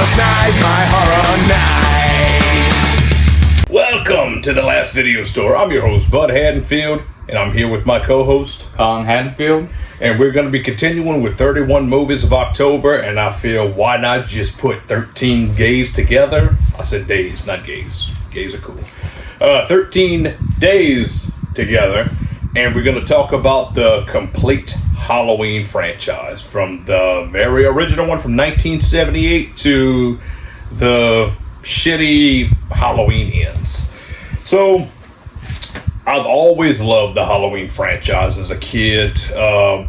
Last night's my horror night. Welcome to The Last Video Store. I'm your host, Bud Haddonfield, and I'm here with my co-host, Kong Haddonfield. and we're going to be continuing with 31 movies of October, and I feel why not just put 13 gays together? I said days, not gays. Gays are cool. 13 days together, and we're going to talk about the complete Halloween franchise, from the very original one from 1978 to the shitty Halloween ends. So, I've always loved the Halloween franchise as a kid.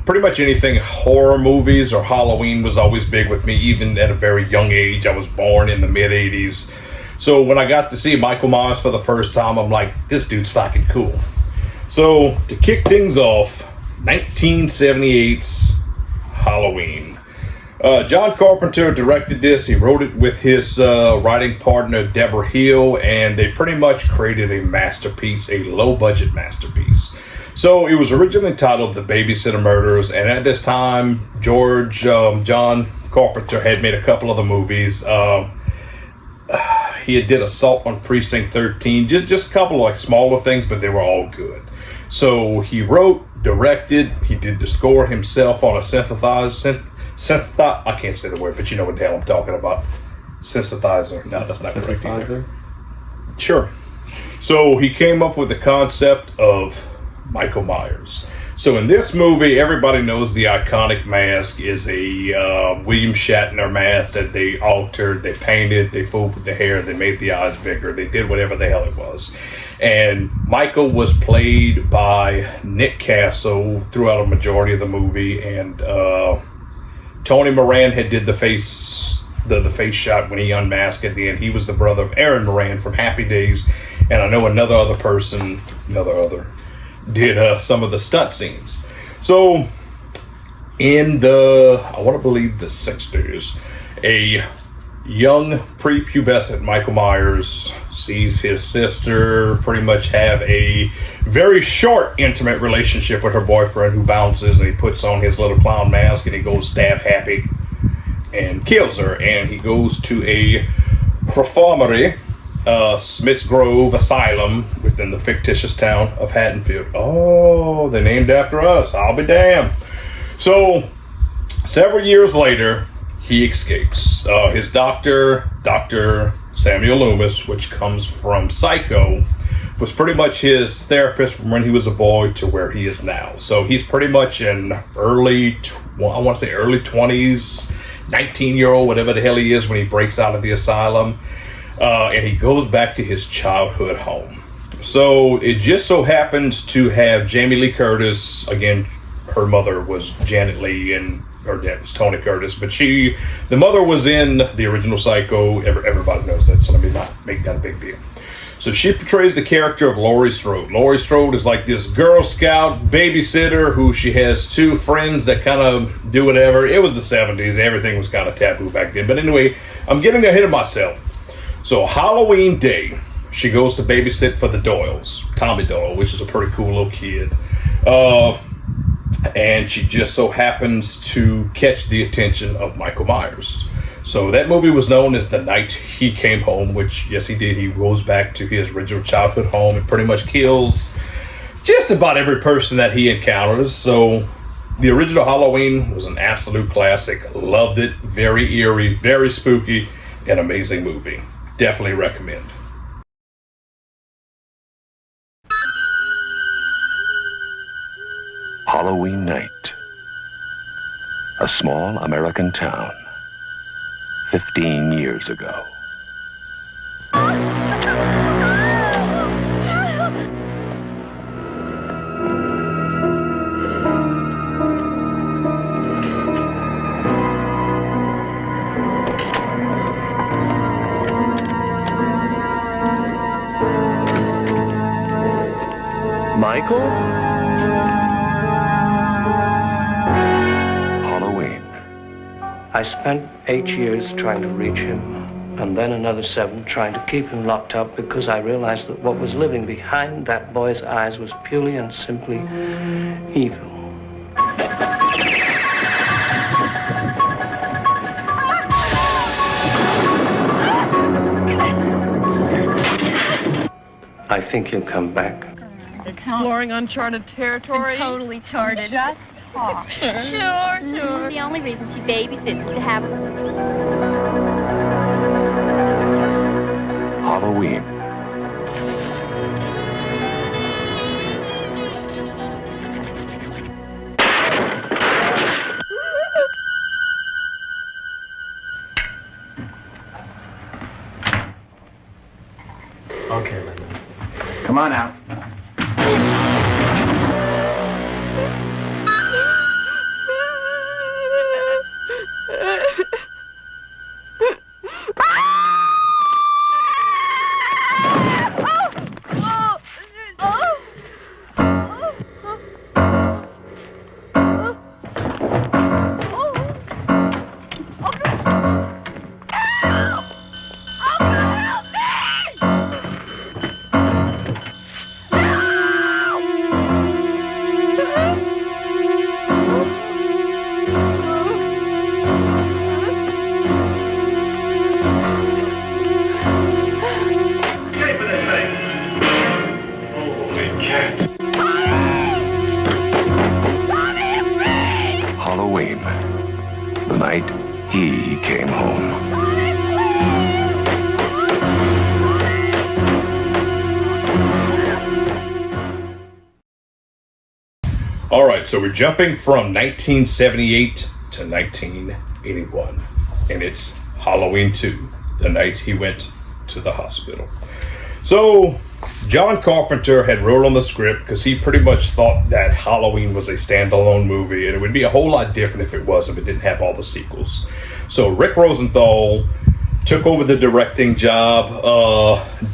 Pretty much anything horror movies or Halloween was always big with me, even at a very young age. I was born in the mid-'80s. So when I got to see Michael Myers for the first time, I'm like, this dude's fucking cool. So, to kick things off, 1978's Halloween. John Carpenter directed this. He wrote it with his writing partner, Deborah Hill, and they pretty much created a masterpiece, a low-budget masterpiece. So it was originally titled The Babysitter Murders, and at this time, John Carpenter had made a couple of the movies. He did Assault on Precinct 13, just a couple of like smaller things, but they were all good. So he wrote, directed, he did the score himself on a synthesizer. I can't say the word, but you know what the hell I'm talking about. Synthesizer. No, that's not correct either. Sure. So he came up with the concept of Michael Myers. So in this movie, everybody knows the iconic mask is a William Shatner mask that they altered, they painted, they fooled with the hair, they made the eyes bigger, they did whatever the hell it was. And Michael was played by Nick Castle throughout a majority of the movie, and Tony Moran had did the face shot when he unmasked at the end. He was the brother of Aaron Moran from Happy Days, and I know another person did some of the stunt scenes. So in I want to believe the 60s, a young prepubescent Michael Myers sees his sister pretty much have a very short intimate relationship with her boyfriend, who bounces, and he puts on his little clown mask and he goes stab Happy and kills her. And he goes to a reformatory, Smith's Grove Asylum, within the fictitious town of Haddonfield. Oh, they're named after us. I'll be damned. So several years later, he escapes. His doctor, Dr. Samuel Loomis, which comes from Psycho, was pretty much his therapist from when he was a boy to where he is now. So he's pretty much an early 20s, 19-year-old, whatever the hell he is when he breaks out of the asylum. And he goes back to his childhood home. So it just so happens to have Jamie Lee Curtis. Again, her mother was Janet Leigh and her dad was Tony Curtis, but the mother was in the original Psycho. Everybody knows that, so let me not make that a big deal. So she portrays the character of Laurie Strode. Laurie Strode is like this Girl Scout babysitter who she has two friends that kind of do whatever. It was the 70s. Everything was kind of taboo back then. But anyway, I'm getting ahead of myself. So Halloween Day, she goes to babysit for the Doyles. Tommy Doyle, which is a pretty cool little kid. And she just so happens to catch the attention of Michael Myers. So that movie was known as The Night He Came Home, which, yes, he did. He goes back to his original childhood home and pretty much kills just about every person that he encounters. So the original Halloween was an absolute classic. Loved it. Very eerie, very spooky, an amazing movie. Definitely recommend. Halloween night. A small American town. 15 years ago. Michael? I spent 8 years trying to reach him, and then another 7 trying to keep him locked up, because I realized that what was living behind that boy's eyes was purely and simply evil. I think he'll come back. Exploring uncharted territory. Totally charted. Just talk. Sure. The only reason she babysits is to have Halloween. Okay, Linda. Come on out. Halloween. The night he came home. All right, so we're jumping from 1978 to 1981, and it's Halloween 2, the night he went to the hospital. So John Carpenter had wrote on the script because he pretty much thought that Halloween was a standalone movie, and it would be a whole lot different if it it didn't have all the sequels. So Rick Rosenthal took over the directing job.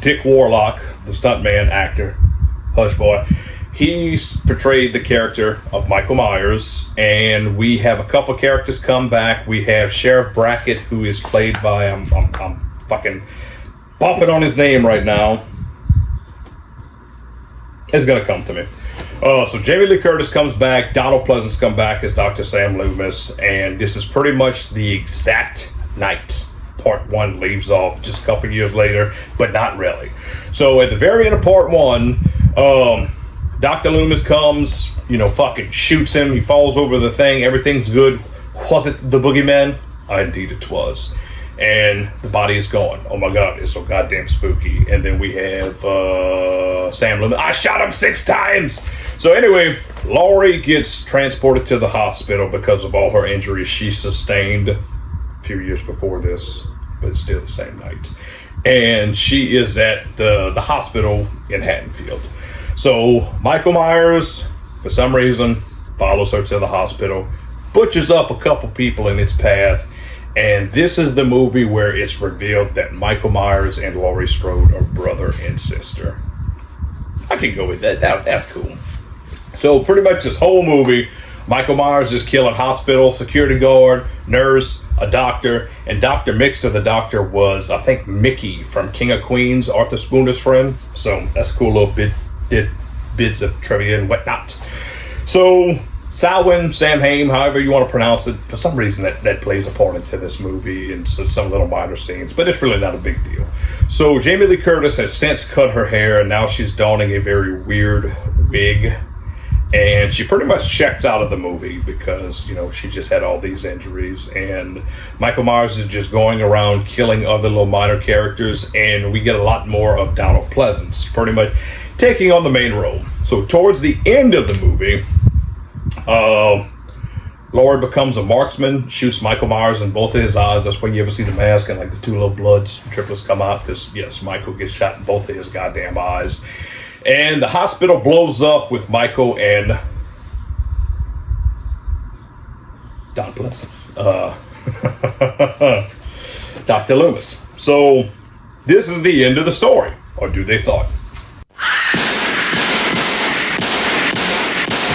Dick Warlock, the stuntman actor, Hush Boy, he portrayed the character of Michael Myers, and we have a couple characters come back. We have Sheriff Brackett, who is played by, I'm fucking bumping on his name right now. It's gonna come to me. So Jamie Lee Curtis comes back, Donald Pleasance comes back as Dr. Sam Loomis, and this is pretty much the exact night part one leaves off, just a couple years later, but not really. So at the very end of part one, Dr. Loomis comes, fucking shoots him. He falls over the thing. Everything's good. Was it the boogeyman? Indeed it was. And the body is gone. Oh my God, it's so goddamn spooky. And then we have Sam Loomis. I shot him 6 times. So anyway, Laurie gets transported to the hospital because of all her injuries she sustained a few years before this, but it's still the same night. And she is at the hospital in Haddonfield. So Michael Myers, for some reason, follows her to the hospital, butchers up a couple people in its path, and this is the movie where it's revealed that Michael Myers and Laurie Strode are brother and sister. I can go with that. That's cool. So pretty much this whole movie, Michael Myers is killing hospital, security guard, nurse, a doctor, and Dr. Mixter, the doctor, was, I think, Mickey from King of Queens, Arthur Spooner's friend. So that's a cool little bits of trivia and whatnot. So Samhain, however you want to pronounce it, for some reason that plays a part into this movie and some little minor scenes, but it's really not a big deal. So Jamie Lee Curtis has since cut her hair, and now she's donning a very weird wig, and she pretty much checked out of the movie because she just had all these injuries, and Michael Myers is just going around killing other little minor characters, and we get a lot more of Donald Pleasance pretty much taking on the main role. So towards the end of the movie, Laurie becomes a marksman, shoots Michael Myers in both of his eyes. That's when you ever see the mask and like the 2 little bloods, triplets come out, because yes, Michael gets shot in both of his goddamn eyes. And the hospital blows up with Michael and Don Pleasance, Dr. Loomis. So this is the end of the story, or do they thought?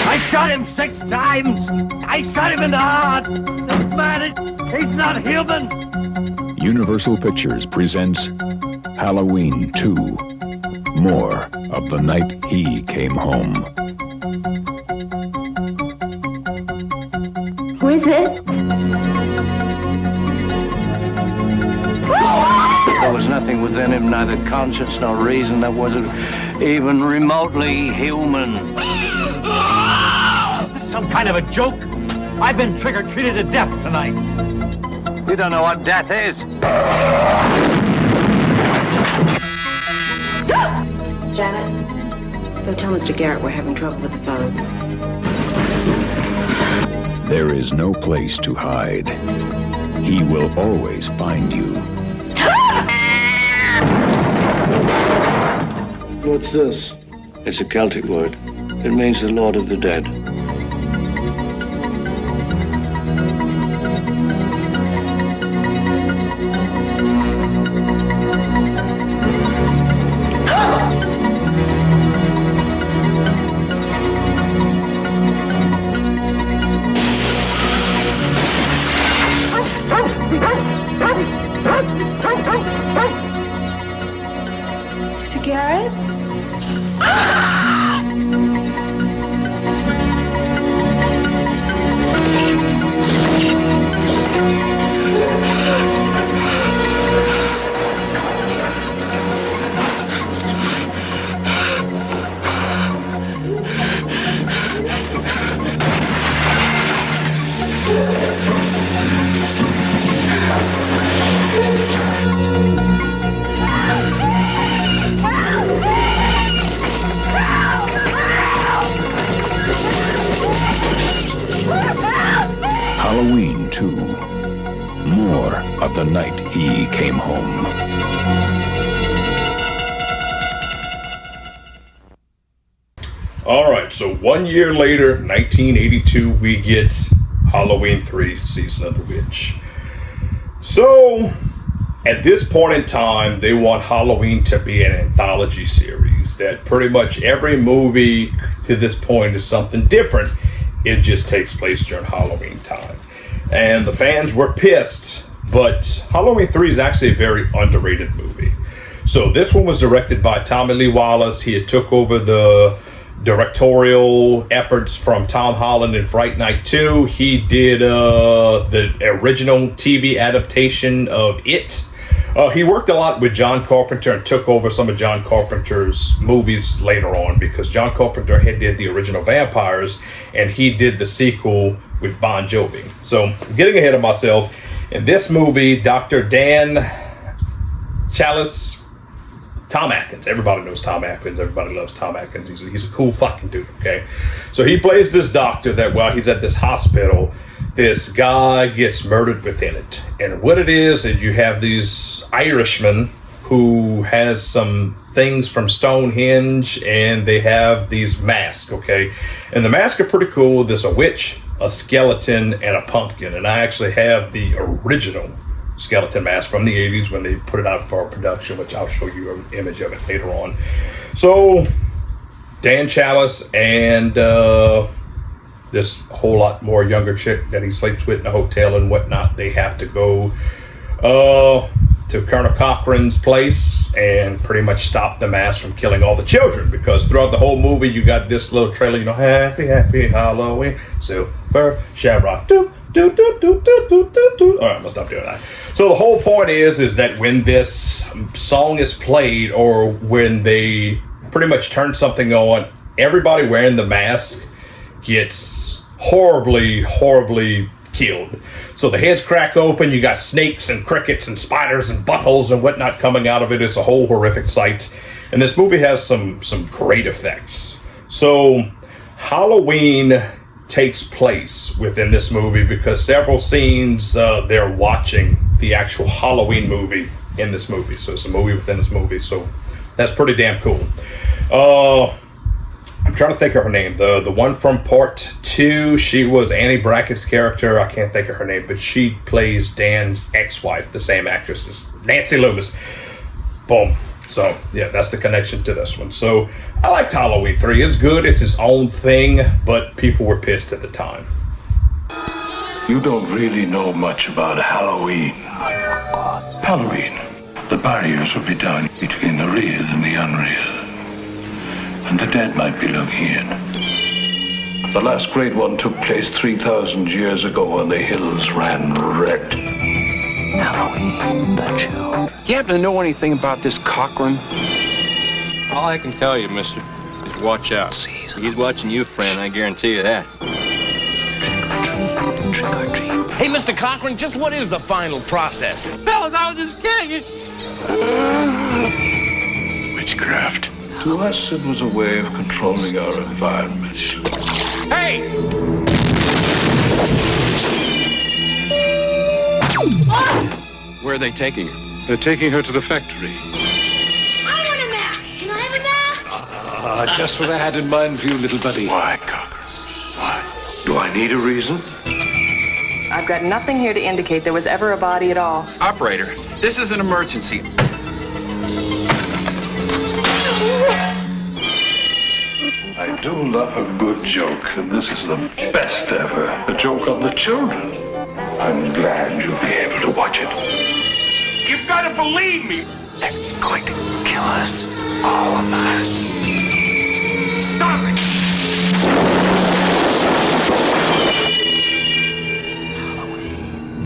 I shot him 6 times. I shot him in the heart. This man, he's not human. Universal Pictures presents Halloween 2. More of the night he came home. Who is it? There was nothing within him, neither conscience nor reason, that wasn't even remotely human. This is some kind of a joke? I've been trigger-treated to death tonight. You don't know what death is. Janet, go tell Mr. Garrett we're having trouble with the phones. There is no place to hide. He will always find you. What's this? It's a Celtic word. It means the Lord of the Dead. Mr. Garrett? Halloween 2. More of the night he came home. All right, so 1 year later, 1982, we get Halloween 3, Season of the Witch. So, at this point in time, they want Halloween to be an anthology series, that pretty much every movie to this point is something different. It just takes place during Halloween time. And the fans were pissed, but Halloween 3 is actually a very underrated movie. So this one was directed by Tommy Lee Wallace. He had took over the directorial efforts from Tom Holland in Fright Night 2. He did the original TV adaptation of It. He worked a lot with John Carpenter and took over some of John Carpenter's movies later on, because John Carpenter had did the original Vampires and he did the sequel with Bon Jovi. So I'm getting ahead of myself. In this movie, Dr. Dan Chalice, Tom Atkins. Everybody knows Tom Atkins. Everybody loves Tom Atkins. He's a cool fucking dude, okay? So he plays this doctor that while he's at this hospital, this guy gets murdered within it. And what it is you have these Irishmen who has some things from Stonehenge, and they have these masks, okay? And the masks are pretty cool. There's a witch, a skeleton, and a pumpkin. And I actually have the original skeleton mask from the 80s when they put it out for production, which I'll show you an image of it later on. So Dan Chalice and this whole lot more younger chick that he sleeps with in a hotel and whatnot, they have to go to Colonel Cochran's place and pretty much stop the mask from killing all the children, because throughout the whole movie you got this little trailer, you know, happy Halloween, Silver Shamrock, do do do do do do do do. All right, I'm gonna stop doing that. So the whole point is that when this song is played, or when they pretty much turn something on, everybody wearing the mask gets horribly killed. So the heads crack open, you got snakes and crickets and spiders and buttholes and whatnot coming out of it. It's a whole horrific sight. And this movie has some great effects. So Halloween takes place within this movie because several scenes they're watching the actual Halloween movie in this movie. So it's a movie within this movie. So that's pretty damn cool. I'm trying to think of her name. The one from part 2, she was Annie Brackett's character. I can't think of her name, but she plays Dan's ex-wife, the same actress as Nancy Loomis. Boom. So, yeah, that's the connection to this one. So, I liked Halloween 3. It's good. It's its own thing, but people were pissed at the time. You don't really know much about Halloween. Halloween. The barriers will be down between the real and the unreal. And the dead might be looking in. The last great one took place 3,000 years ago when the hills ran red. Halloween. between the children. You happen to know anything about this Cochran? All I can tell you, mister, is watch out. He's watching you, friend, I guarantee you that. Trick or treat. Hey, Mr. Cochran, just what is the final process? Fellas, I was just kidding. Witchcraft. To us, it was a way of controlling our environment. Hey! Where are they taking her? They're taking her to the factory. I want a mask. Can I have a mask? Just what I had in mind for you, little buddy. Why, Cocker? Why? Do I need a reason? I've got nothing here to indicate there was ever a body at all. Operator, this is an emergency. I do love a good joke, and this is the best ever. A joke on the children. I'm glad you'll be able to watch it. You've got to believe me. They're going to kill us. All of us. Stop it!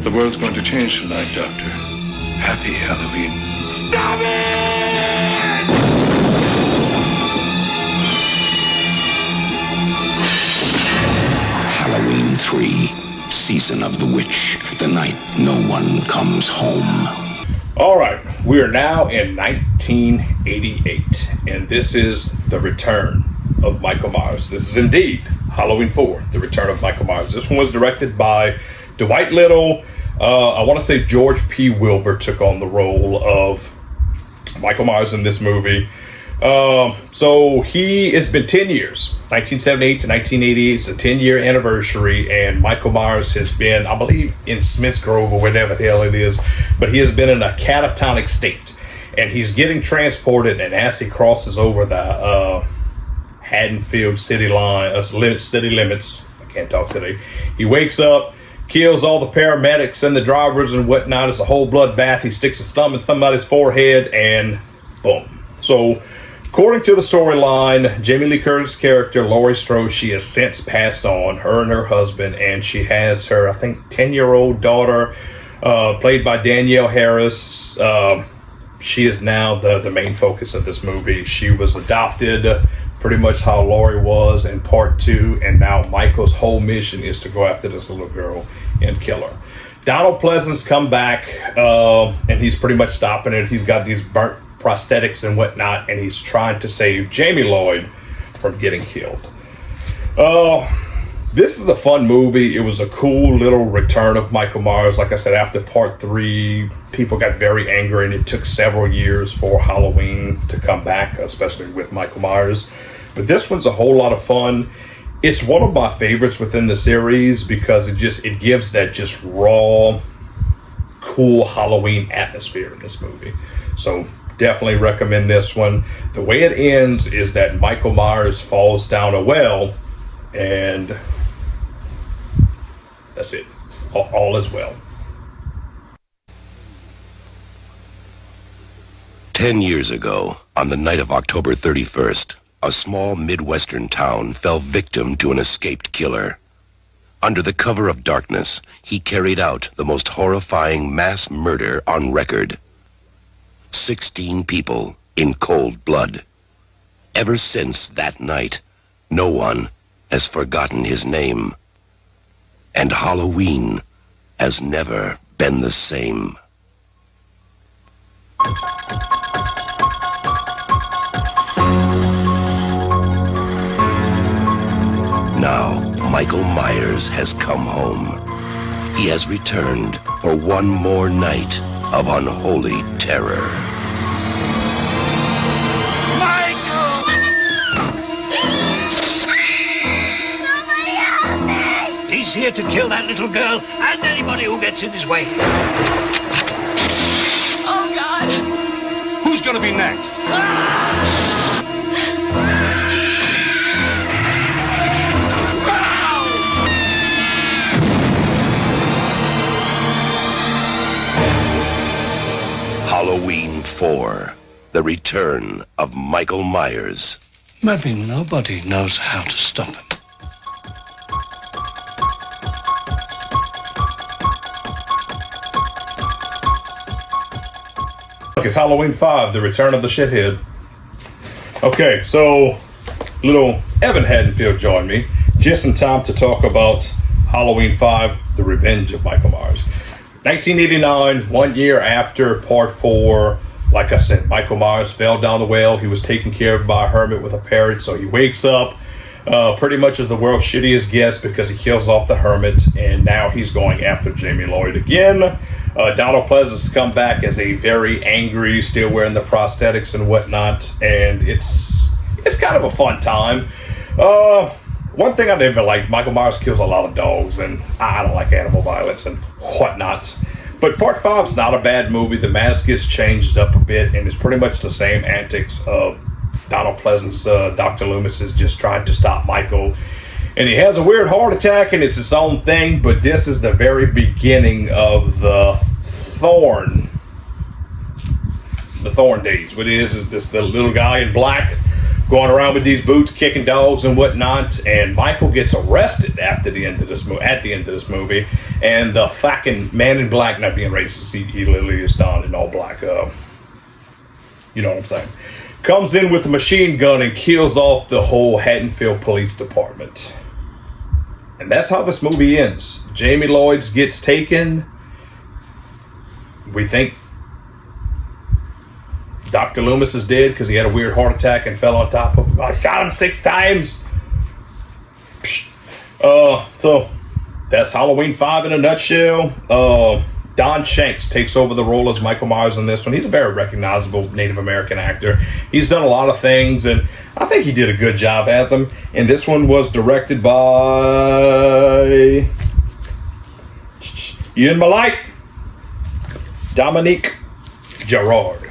The world's going to change tonight, Doctor. Happy Halloween. Stop it! Halloween 3, Season of the Witch, the night no one comes home. All right, we are now in 1988, and this is the return of Michael Myers. This is indeed Halloween 4, the return of Michael Myers. This one was directed by Dwight Little. I want to say George P. Wilbur took on the role of Michael Myers in this movie. So it's been 10 years, 1978 to 1988. It's a 10-year anniversary, and Michael Myers has been, I believe, in Smith's Grove or whatever the hell it is, but he has been in a catatonic state, and he's getting transported, and as he crosses over the Haddonfield city limits, I can't talk today, he wakes up, kills all the paramedics and the drivers and whatnot. It's a whole bloodbath. He sticks his thumb out his forehead, and boom. So, according to the storyline, Jamie Lee Curtis' character, Laurie Strode, she has since passed on, her and her husband, and she has her, I think, 10-year-old daughter, played by Danielle Harris. She is now the main focus of this movie. She was adopted, pretty much how Laurie was in part 2, and now Michael's whole mission is to go after this little girl and kill her. Donald Pleasance come back, and he's pretty much stopping it. He's got these burnt prosthetics and whatnot, and he's trying to save Jamie Lloyd from getting killed. This is a fun movie. It was a cool little return of Michael Myers. Like I said, after part 3, people got very angry, and it took several years for Halloween to come back, especially with Michael Myers. But this one's a whole lot of fun. It's one of my favorites within the series because it gives that just raw, cool Halloween atmosphere in this movie. So definitely recommend this one. The way it ends is that Michael Myers falls down a well, and that's it. All is well. 10 years ago, on the night of October 31st, a small Midwestern town fell victim to an escaped killer. Under the cover of darkness, he carried out the most horrifying mass murder on record. 16 people in cold blood. Ever since that night, no one has forgotten his name. And Halloween has never been the same. Now, Michael Myers has come home. He has returned for one more night of unholy terror. Michael! He's here to kill that little girl and anybody who gets in his way. Oh, God. Who's gonna be next? Halloween 4, the return of Michael Myers. Maybe nobody knows how to stop him. It's Halloween 5, The Return of the Shithead. Okay, so little Evan Haddonfield joined me just in time to talk about Halloween 5, The Revenge of Michael Myers. 1989, 1 year after Part 4, like I said, Michael Myers fell down the well. He was taken care of by a hermit with a parrot, so he wakes up pretty much as the world's shittiest guest because he kills off the hermit, and now he's going after Jamie Lloyd again. Donald Pleasence come back as a very angry, still wearing the prosthetics and whatnot, and it's kind of a fun time. One thing I never liked, Michael Myers kills a lot of dogs, and I don't like animal violence and whatnot. But Part 5's not a bad movie. The mask gets changed up a bit, and it's pretty much the same antics of Donald Pleasence. Dr. Loomis is just trying to stop Michael. And he has a weird heart attack, and it's its own thing, but this is the very beginning of the Thorn days. What it is this the little guy in black going around with these boots, kicking dogs and whatnot, and Michael gets arrested at the end of this movie, and the fucking man in black, not being racist, he literally is donned in all black, you know what I'm saying, comes in with a machine gun and kills off the whole Haddonfield Police Department. And that's how this movie ends. Jamie Lloyd gets taken. We think Dr. Loomis is dead because he had a weird heart attack and fell on top of him. I shot him 6 times. So that's Halloween 5 in a nutshell. Don Shanks takes over the role as Michael Myers in this one. He's a very recognizable Native American actor. He's done a lot of things, and I think he did a good job as him. And this one was directed by Ian Malite, Dominique Gerard.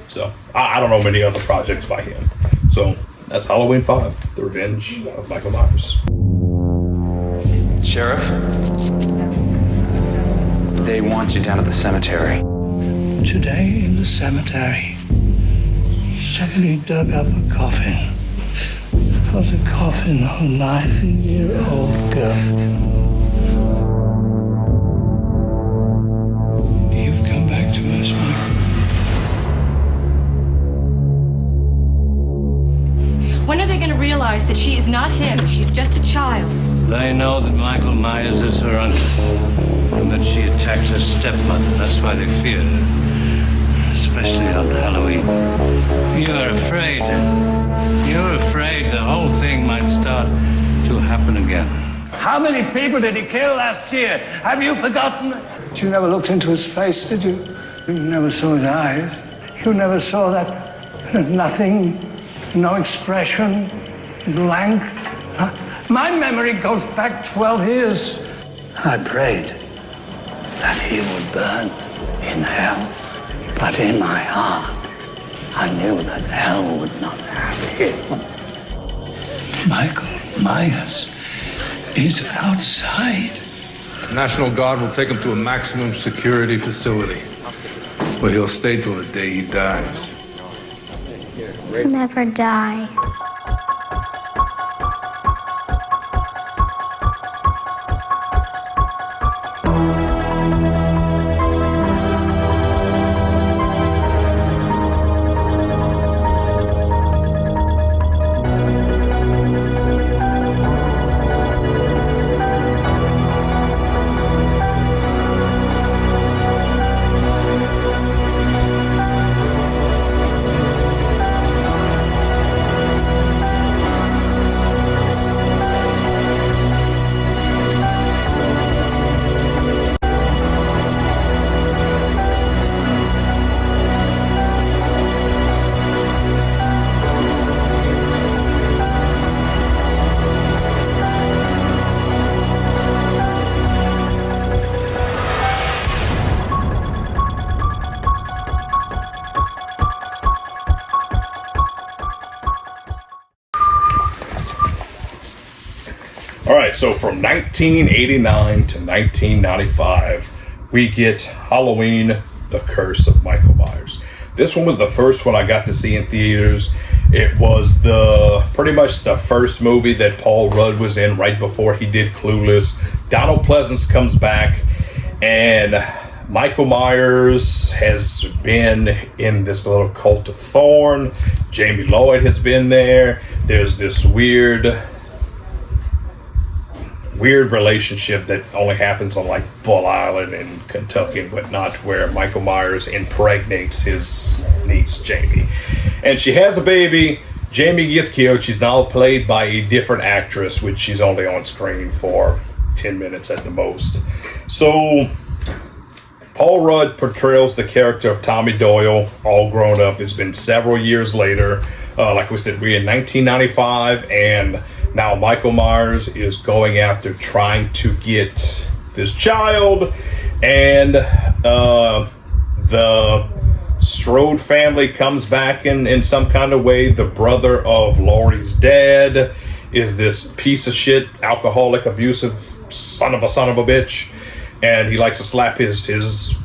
So I don't know many other projects by him. So that's Halloween 5, The Revenge of Michael Myers. Sheriff? They want you down at the cemetery. Today in the cemetery, somebody dug up a coffin. It was a coffin of a 9-year-old girl. You've come back to us, Michael. When are they going to realize that she is not him? She's just a child. They know that Michael Myers is her uncle, and that she attacks her stepmother. That's why they fear her, especially on Halloween. You're afraid. You're afraid the whole thing might start to happen again. How many people did he kill last year? Have you forgotten? But you never looked into his face, did you? You never saw his eyes. You never saw that nothing, no expression, blank. My memory goes back 12 years. I prayed that he would burn in hell. But in my heart, I knew that hell would not have him. Michael Myers is outside. The National Guard will take him to a maximum security facility, where he'll stay till the day he dies. Never die. All right, so from 1989 to 1995, we get Halloween, The Curse of Michael Myers. This one was the first one I got to see in theaters. It was pretty much the first movie that Paul Rudd was in right before he did Clueless. Donald Pleasence comes back, and Michael Myers has been in this little cult of Thorn. Jamie Lloyd has been there. There's this weird relationship that only happens on like Bull Island in Kentucky and whatnot, where Michael Myers impregnates his niece Jamie, and she has a baby. Jamie gets killed. She's now played by a different actress, which she's only on screen for 10 minutes at the most. So Paul Rudd portrays the character of Tommy Doyle, all grown up. It's been several years later. Like we said, we're in 1995, and now Michael Myers is going after trying to get this child, and the Strode family comes back in some kind of way. The brother of Laurie's dad is this piece of shit, alcoholic, abusive son of a bitch, and he likes to slap his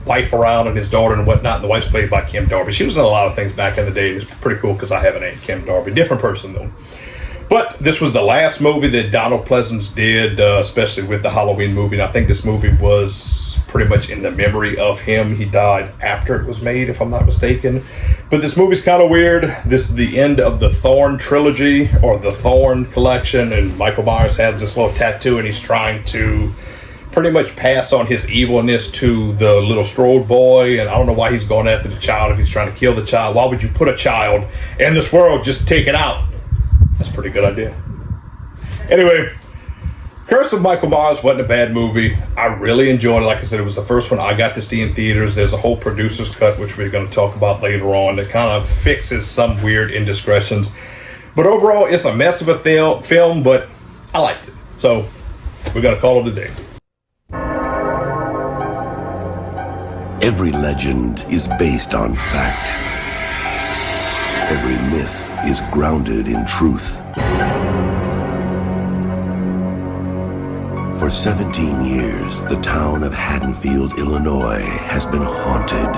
wife around and his daughter and whatnot, and the wife's played by Kim Darby. She was in a lot of things back in the day. It's pretty cool because I have an aunt, Kim Darby. Different person, though. But this was the last movie that Donald Pleasence did, especially with the Halloween movie. And I think this movie was pretty much in the memory of him. He died after it was made, if I'm not mistaken. But this movie's kind of weird. This is the end of the Thorn trilogy, or the Thorn collection. And Michael Myers has this little tattoo, and he's trying to pretty much pass on his evilness to the little Strode boy. And I don't know why he's going after the child if he's trying to kill the child. Why would you put a child in this world? Just take it out. That's a pretty good idea. Anyway, Curse of Michael Myers wasn't a bad movie. I really enjoyed it. Like I said, it was the first one I got to see in theaters. There's a whole producer's cut, which we're going to talk about later on, that kind of fixes some weird indiscretions. But overall, it's a mess of a film, but I liked it. So we're going to call it a day. Every legend is based on fact. Every myth is grounded in truth. For 17 years, the town of Haddonfield, Illinois, has been haunted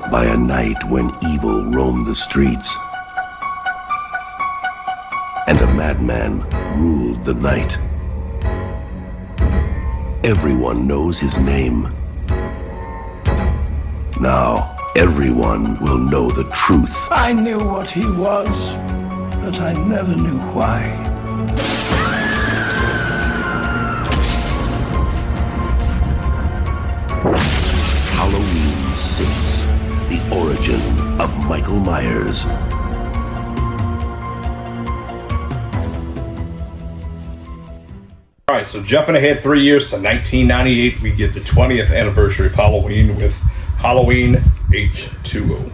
by a night when evil roamed the streets and a madman ruled the night. Everyone knows his name. Now, everyone will know the truth. I knew what he was, but I never knew why. Halloween 6, the origin of Michael Myers. All right, so jumping ahead 3 years to 1998, we get the 20th anniversary of Halloween with Halloween H2O.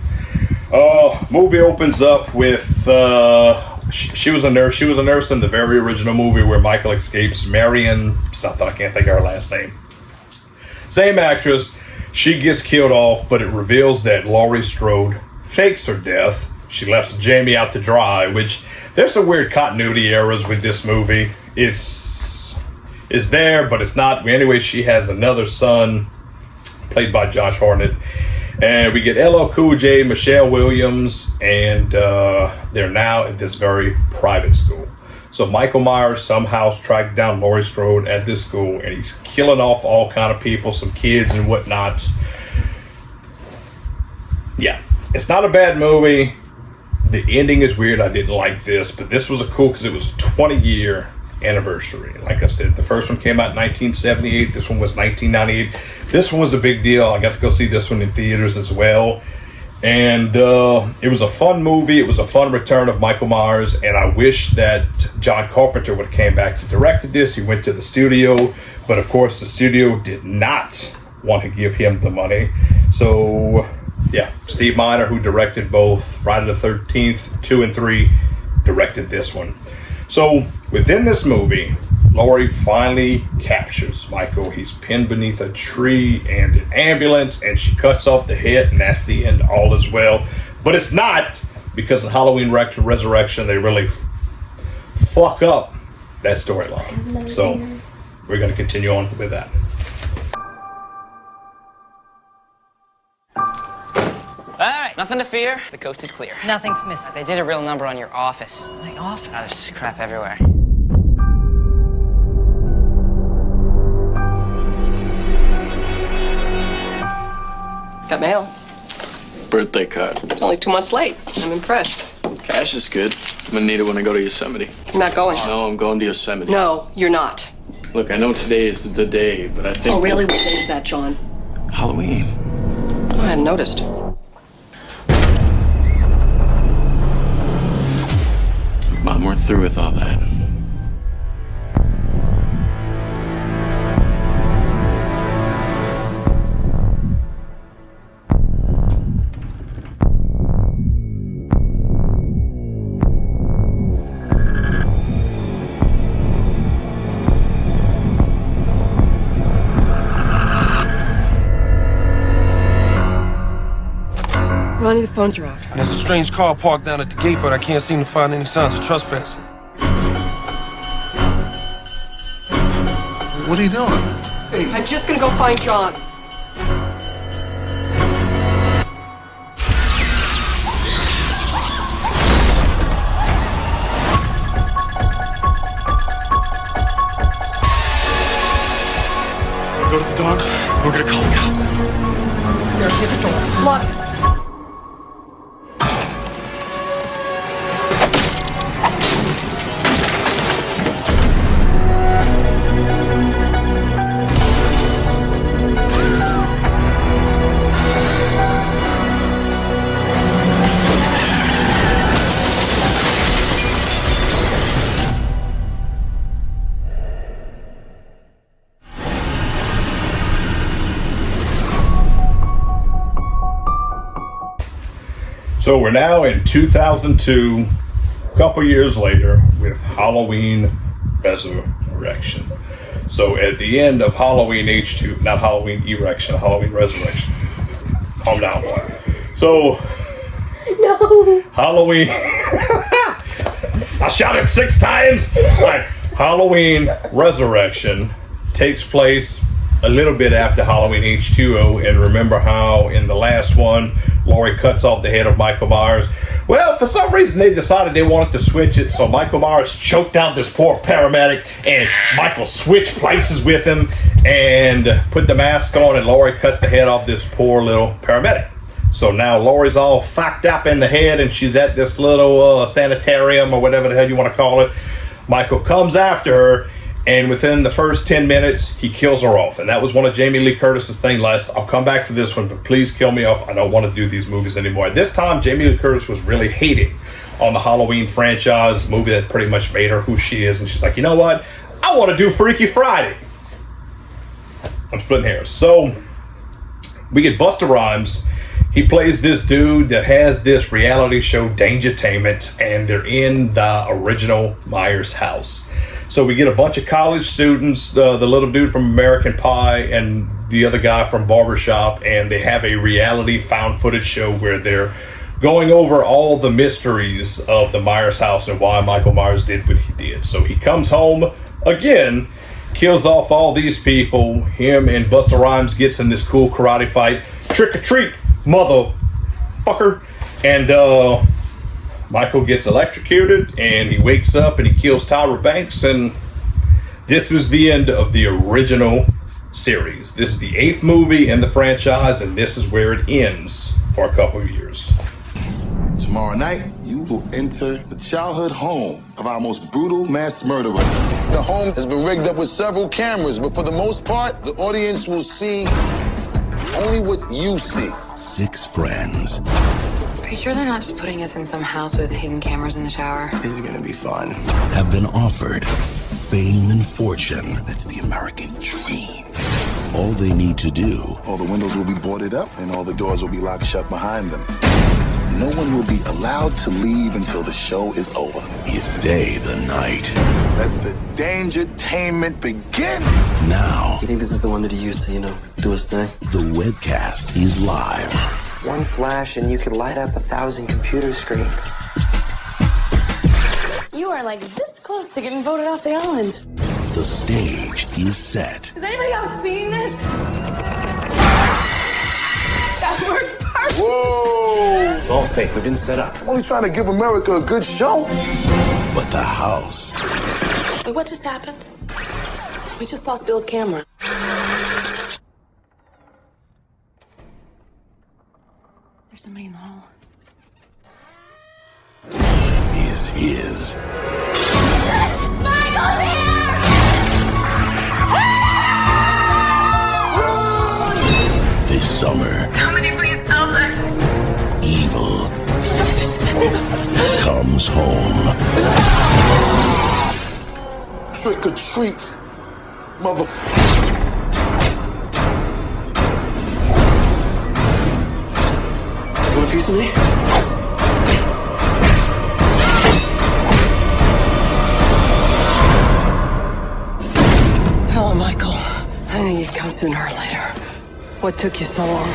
Movie opens up with she was a nurse. She was a nurse in the very original movie where Michael escapes. Marion something, I can't think of her last name. Same actress. She gets killed off, but it reveals that Laurie Strode fakes her death. She left Jamie out to dry, which there's some weird continuity errors with this movie. It's there, but it's not. Anyway, she has another son played by Josh Hartnett. And we get LL Cool J, Michelle Williams, and they're now at this very private school. So Michael Myers somehow tracked down Laurie Strode at this school, and he's killing off all kind of people, some kids and whatnot. Yeah, it's not a bad movie. The ending is weird. I didn't like this, but this was cool because it was a 20-year anniversary. Like I said, the first one came out in 1978. This one was 1998. This one was a big deal. I got to go see this one in theaters as well. And it was a fun movie. It was a fun return of Michael Myers. And I wish that John Carpenter would have came back to direct this. He went to the studio. But of course, the studio did not want to give him the money. So, yeah, Steve Miner, who directed both Friday the 13th, 2 and 3, directed this one. So, within this movie, Laurie finally captures Michael. He's pinned beneath a tree and an ambulance, and she cuts off the head, and that's the end. All is well. But it's not, because in Halloween Resurrection, they really fuck up that storyline. So, we're going to continue on with that. Alright, nothing to fear. The coast is clear. Nothing's missing. They did a real number on your office. My office? Oh, there's crap everywhere. Got mail. Birthday card. It's only 2 months late. I'm impressed. Cash is good. I'm gonna need it when I go to Yosemite. You're not going? No, I'm going to Yosemite. No, you're not. Look, I know today is the day, but I think... Oh, really? What day is that, John? Halloween. Oh, I hadn't noticed. Mom, we're through with all that. Ronnie, the phones are out. There's a strange car parked down at the gate, but I can't seem to find any signs of trespassing. What are you doing? Hey. I'm just gonna go find John. Go to the dogs. We're gonna call the cops. Here, here's the door. Lock it. So we're now in 2002, a couple years later, with Halloween Resurrection. So at the end of Halloween H2, not Halloween Erection, Halloween Resurrection. Calm down, boy. So, No. Halloween. I shouted 6 times. Right. Halloween Resurrection takes place a little bit after Halloween H2O, and remember how in the last one, Laurie cuts off the head of Michael Myers. Well, for some reason they decided they wanted to switch it, so Michael Myers choked out this poor paramedic, and Michael switched places with him and put the mask on, and Laurie cuts the head off this poor little paramedic. So now Laurie's all fucked up in the head, and she's at this little sanitarium or whatever the hell you want to call it. Michael comes after her, and within the first 10 minutes, he kills her off. And that was one of Jamie Lee Curtis's things last. I'll come back for this one, but please kill me off. I don't want to do these movies anymore. This time, Jamie Lee Curtis was really hating on the Halloween franchise, movie that pretty much made her who she is. And she's like, you know what? I want to do Freaky Friday. I'm splitting hairs. So we get Busta Rhymes. He plays this dude that has this reality show, Dangertainment, and they're in the original Myers house. So we get a bunch of college students, the little dude from American Pie and the other guy from Barbershop, and they have a reality found footage show where they're going over all the mysteries of the Myers house and why Michael Myers did what he did. So he comes home again, kills off all these people. Him and Busta Rhymes gets in this cool karate fight. Trick or treat, motherfucker. And Michael gets electrocuted, and he wakes up and he kills Tyra Banks, and this is the end of the original series. This is the 8th movie in the franchise, and this is where it ends for a couple of years. Tomorrow night, you will enter the childhood home of our most brutal mass murderer. The home has been rigged up with several cameras, but for the most part, the audience will see only what you see. 6 friends. Are you sure they're not just putting us in some house with hidden cameras in the shower? This is gonna be fun. Have been offered fame and fortune. That's the American dream. All they need to do. All the windows will be boarded up and all the doors will be locked shut behind them. No one will be allowed to leave until the show is over. Is stay the night. Let the Dangertainment begin. Now. You think this is the one that he used to, do his thing? The webcast is live. One flash and you could light up 1,000 computer screens. You are like this close to getting voted off the island. The stage is set. Has anybody else seen this? That worked perfect. Whoa! It's all fake. We've been set up. I'm only trying to give America a good show. But the house. Wait, what just happened? We just lost Bill's camera. There's somebody in the hall. Is his. Michael's here! This summer, Somebody please help us. evil comes home. Trick or treat, mother. Want a piece of me? Hello, Michael. I knew you'd come sooner or later. What took you so long?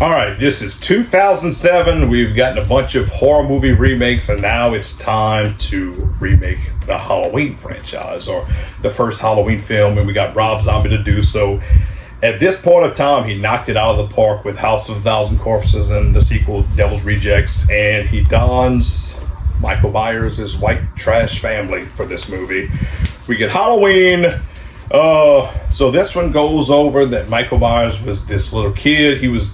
All right, this is 2007. We've gotten a bunch of horror movie remakes, and now it's time to remake the Halloween franchise, or the first Halloween film, and we got Rob Zombie to do so. At this point of time, he knocked it out of the park with House of a Thousand Corpses and the sequel, Devil's Rejects, and he dons Michael Myers' white trash family for this movie. We get Halloween. So this one goes over that Michael Myers was this little kid. His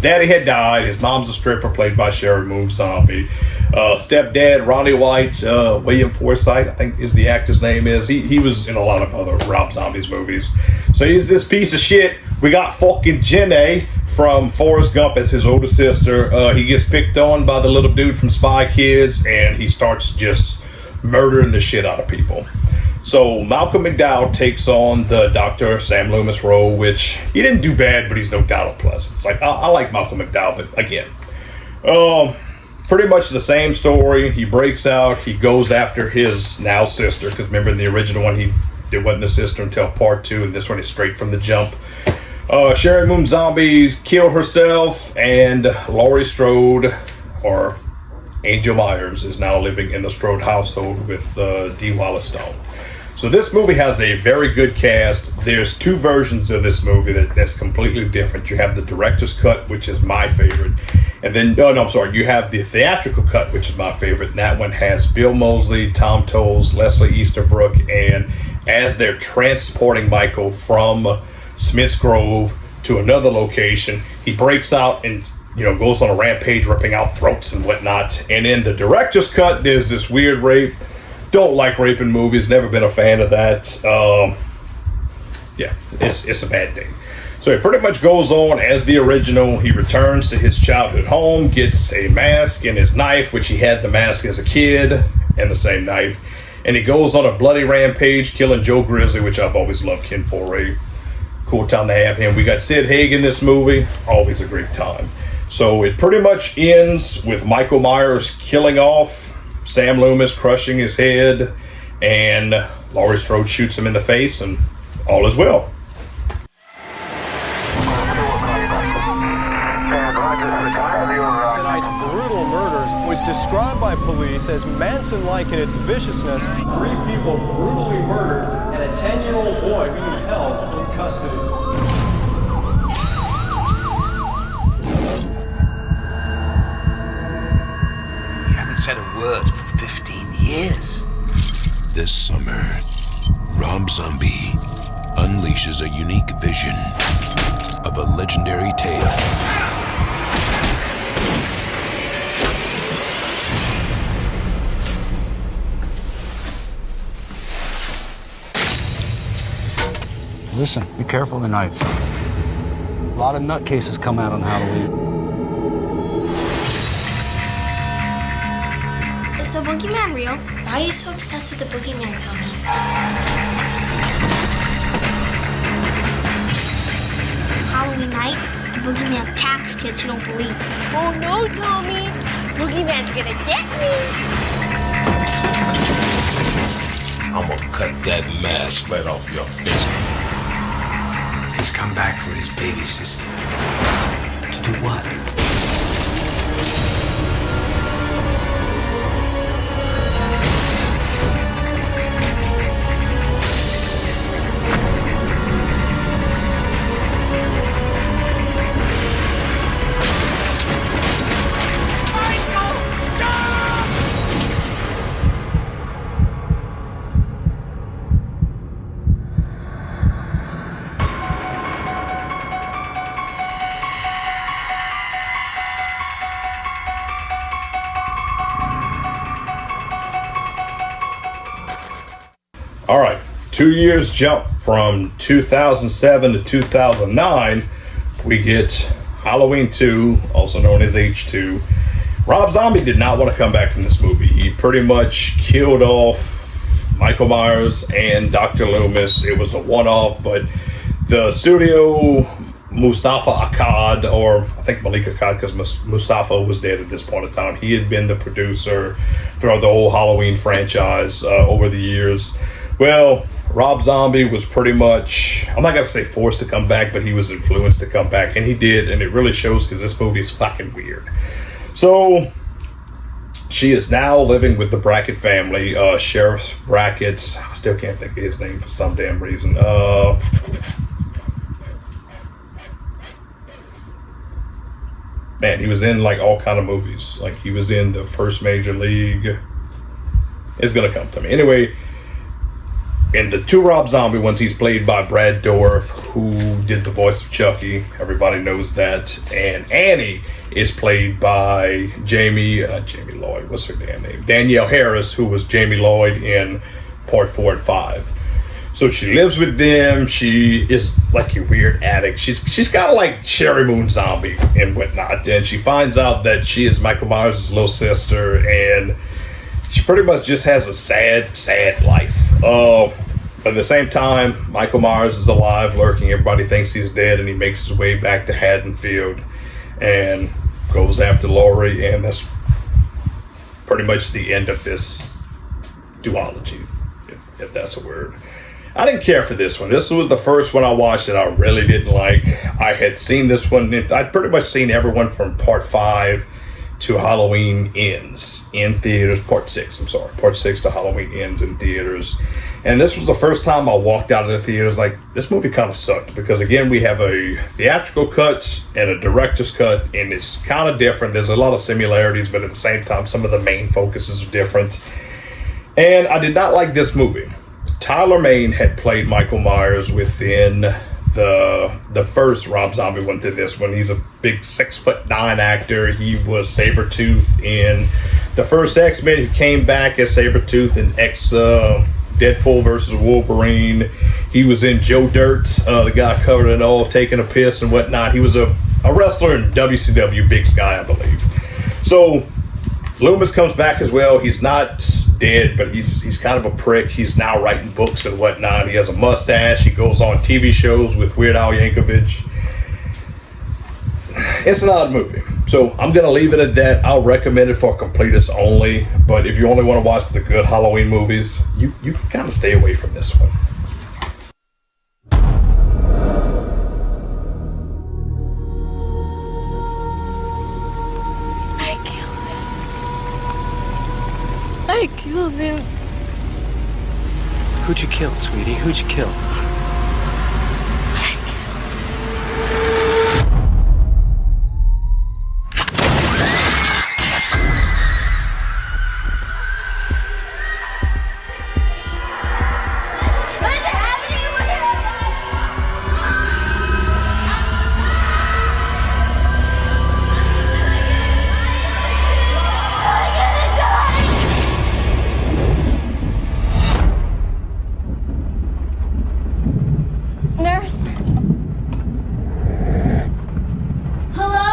daddy had died. His mom's a stripper played by Sherry Moon Zombie. Stepdad, Ronnie White, William Forsythe, I think is the actor's name is. He was in a lot of other Rob Zombie's movies. So he's this piece of shit. We got fucking Jenny from Forrest Gump as his older sister. He gets picked on by the little dude from Spy Kids, and he starts just murdering the shit out of people. So Malcolm McDowell takes on the Dr. Sam Loomis role, which he didn't do bad, but he's no Donald Pleasence. It's like, I like Malcolm McDowell, but again, pretty much the same story. He breaks out, he goes after his now sister, because remember in the original one, it wasn't a sister until part 2, and this one is straight from the jump. Sherry Moon Zombie killed herself, and Laurie Strode, or Angel Myers, is now living in the Strode household with Dee Wallace Stone. So this movie has a very good cast. There's 2 versions of this movie that's completely different. You have the director's cut, which is my favorite. And then, you have the theatrical cut, which is my favorite. And that one has Bill Moseley, Tom Tolles, Leslie Easterbrook, and as they're transporting Michael from Smith's Grove to another location, he breaks out and goes on a rampage, ripping out throats and whatnot. And in the director's cut, there's this weird rape. Don't like rape in movies. Never been a fan of that. It's a bad thing. So it pretty much goes on as the original. He returns to his childhood home, gets a mask and his knife, which he had the mask as a kid, and the same knife. And he goes on a bloody rampage, killing Joe Grizzly, which I've always loved Ken Foray. Cool time to have him. We got Sid Haig in this movie. Always a great time. So it pretty much ends with Michael Myers killing off Sam Loomis, crushing his head, and Laurie Strode shoots him in the face, and all is well. Tonight's brutal murders was described by police as Manson-like in its viciousness. 3 people brutally murdered, and a 10-year-old boy being held in custody. Said a word for 15 years. This summer, Rob Zombie unleashes a unique vision of a legendary tale. Listen, be careful tonight. A lot of nutcases come out on Halloween. Is the boogeyman real? Why are you so obsessed with the boogeyman, Tommy? Halloween night, the boogeyman attacks kids who don't believe. Oh no, Tommy! Boogeyman's gonna get me! I'm gonna cut that mask right off your face. He's come back for his baby sister. To do what? 2 years jump from 2007 to 2009, we get Halloween 2, also known as H2. Rob Zombie did not want to come back from this movie. He pretty much killed off Michael Myers and Dr. Loomis. It was a one-off, but the studio, Mustafa Akkad, or I think Malik Akkad, because Mustafa was dead at this point in time. He had been the producer throughout the whole Halloween franchise over the years. Well, Rob Zombie was pretty much, I'm not going to say forced to come back, but he was influenced to come back, and he did, and it really shows because this movie is fucking weird. So, she is now living with the Brackett family, Sheriff Brackett. I still can't think of his name for some damn reason. Man, he was in like all kind of movies. Like he was in the first Major League. It's gonna come to me. Anyway, in the two Rob Zombie ones, he's played by Brad Dourif, who did the voice of Chucky. Everybody knows that. And Annie is played by Jamie Lloyd. What's her damn name? Danielle Harris, who was Jamie Lloyd in Part 4 and 5. So she lives with them. She is like a weird addict. She's got like Cherry Moon Zombie and whatnot. And she finds out that she is Michael Myers' little sister, and she pretty much just has a sad life. But at the same time, Michael Myers is alive, lurking. Everybody thinks he's dead, and he makes his way back to Haddonfield and goes after Laurie, and that's pretty much the end of this duology, if that's a word. I didn't care for this one. This was the first one I watched that I really didn't like. I had seen this one. I'd pretty much seen everyone from Part 5 to Halloween Ends in theaters. Part 6 to Halloween Ends in theaters. And this was the first time I walked out of the theaters like, this movie kind of sucked. Because again, we have a theatrical cut and a director's cut, and it's kind of different. There's a lot of similarities, but at the same time, some of the main focuses are different. And I did not like this movie. Tyler Mane had played Michael Myers within the first Rob Zombie one to this one. He's a big 6'9" actor. He was Sabretooth in the first X-Men. He came back as Sabretooth in Deadpool versus Wolverine. He was in Joe Dirt, the guy covered in oil, taking a piss and whatnot. He was a wrestler in WCW, Big Sky, I believe. So Loomis comes back as well. He's not dead, but he's kind of a prick. He's now writing books and whatnot. He has a mustache. He goes on TV shows with Weird Al Yankovic. It's an odd movie, so I'm gonna leave it at that. I'll recommend it for completists only, but if you only want to watch the good Halloween movies, you can kind of stay away from this one. I killed him. Who'd you kill, sweetie? Who'd you kill? Nurse? Hello?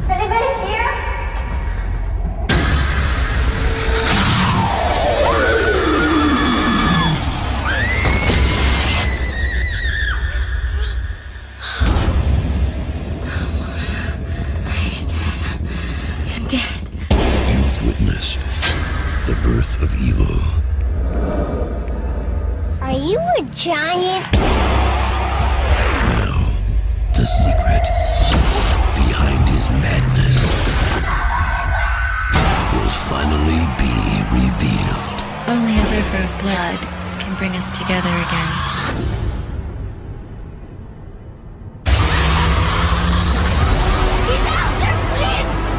Is anybody here? He's dead. He's dead. You've witnessed the birth of evil. Are you a giant? Now, the secret behind his madness will finally be revealed. Only a river of blood can bring us together again.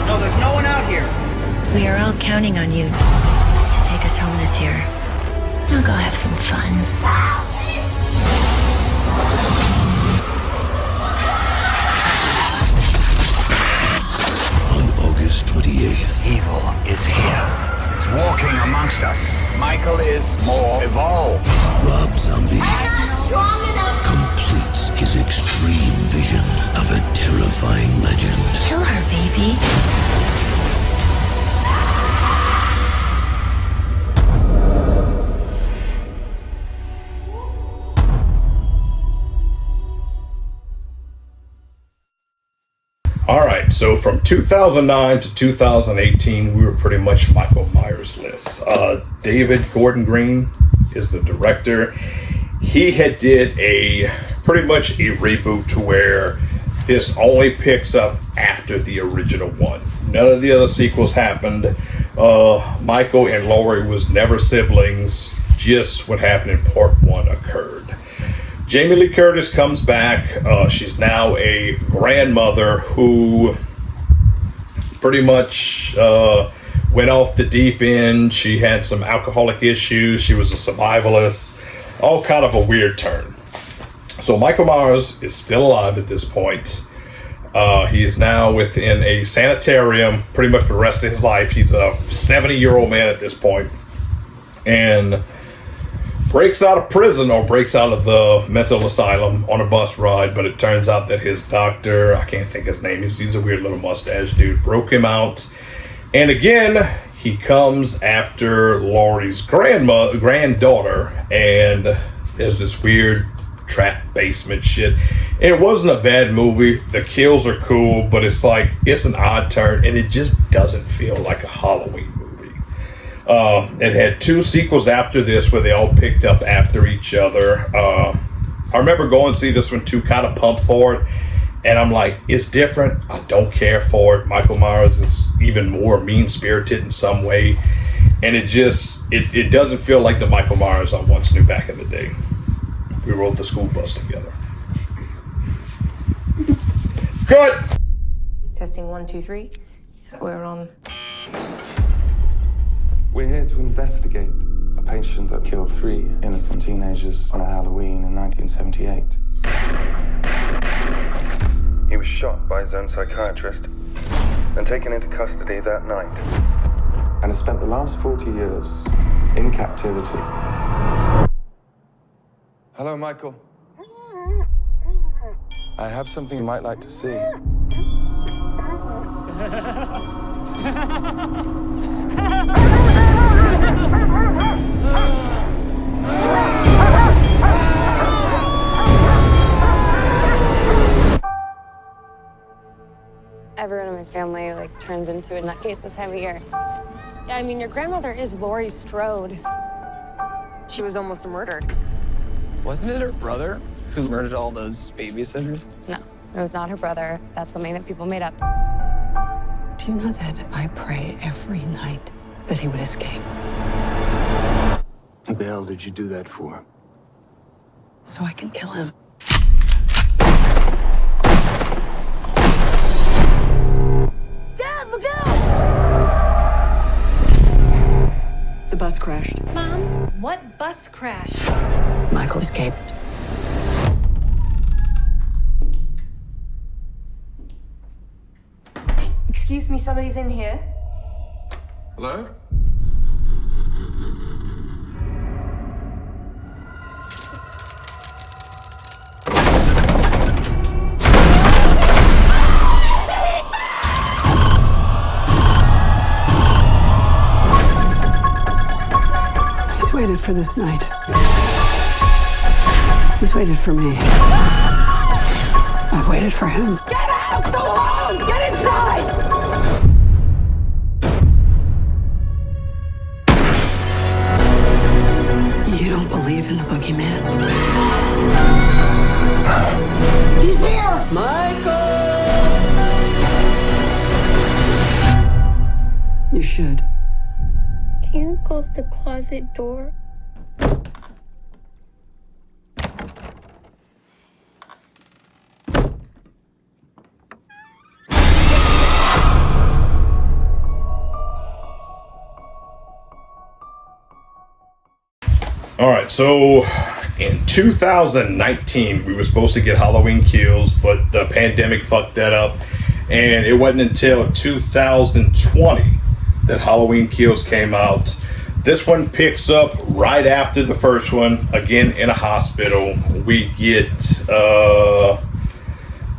No, there's no one out here. We are all counting on you to take us home this year. Now go have some fun. On August 28th, Evil is here. It's walking amongst us. Michael is is more evolved. Rob Zombie Strong enough. completes his extreme vision of a terrifying legend. Kill her, baby. All right, so from 2009 to 2018, we were pretty much Michael Myers-less. David Gordon Green is the director. He had did pretty much a reboot to where this only picks up after the original one. None of the other sequels happened. Michael and Laurie was never siblings. Just what happened in part one occurred. Jamie Lee Curtis comes back. She's now a grandmother who pretty much went off the deep end. She had some alcoholic issues. She was a survivalist. All kind of a weird turn. So Michael Myers is still alive at this point. He is now within a sanitarium pretty much for the rest of his life. He's a 70-year-old man at this point. And breaks out of prison or breaks out of the mental asylum on a bus ride, but it turns out that his doctor, I can't think his name, he's a weird little mustache dude, broke him out. And again, he comes after Laurie's granddaughter, and there's this weird trap basement shit. It wasn't a bad movie. The kills are cool, but it's like, it's an odd turn, and it just doesn't feel like a Halloween movie. It had two sequels after this where they all picked up after each other. I remember going to see this one too, kind of pumped for it, and I'm like, it's different. I don't care for it. Michael Myers is even more mean-spirited in some way, and it doesn't feel like the Michael Myers I once knew back in the day. We rode the school bus together. Cut! Testing 1, 2, 3. We're on. We're here to investigate a patient that killed 3 innocent teenagers on a Halloween in 1978. He was shot by his own psychiatrist and taken into custody that night, and has spent the last 40 years in captivity. Hello, Michael. I have something you might like to see. Everyone in my family turns into a nutcase this time of year. Yeah, I mean, your grandmother is Laurie Strode. She was almost murdered. Wasn't it her brother who murdered all those babysitters? No, it was not her brother. That's something that people made up. Do you know that I pray every night that he would escape? What the hell did you do that for? So I can kill him. Dad, look out! The bus crashed. Mom, what bus crashed? Michael escaped. Excuse me, somebody's in here. Hello? He's waited for this night. He's waited for me. I've waited for him. Get out! Go home! Get inside! You don't believe in the boogeyman? He's here! Michael! You should. Can you close the closet door? All right, so in 2019, we were supposed to get Halloween Kills, but the pandemic fucked that up. And it wasn't until 2020 that Halloween Kills came out. This one picks up right after the first one, again in a hospital. We get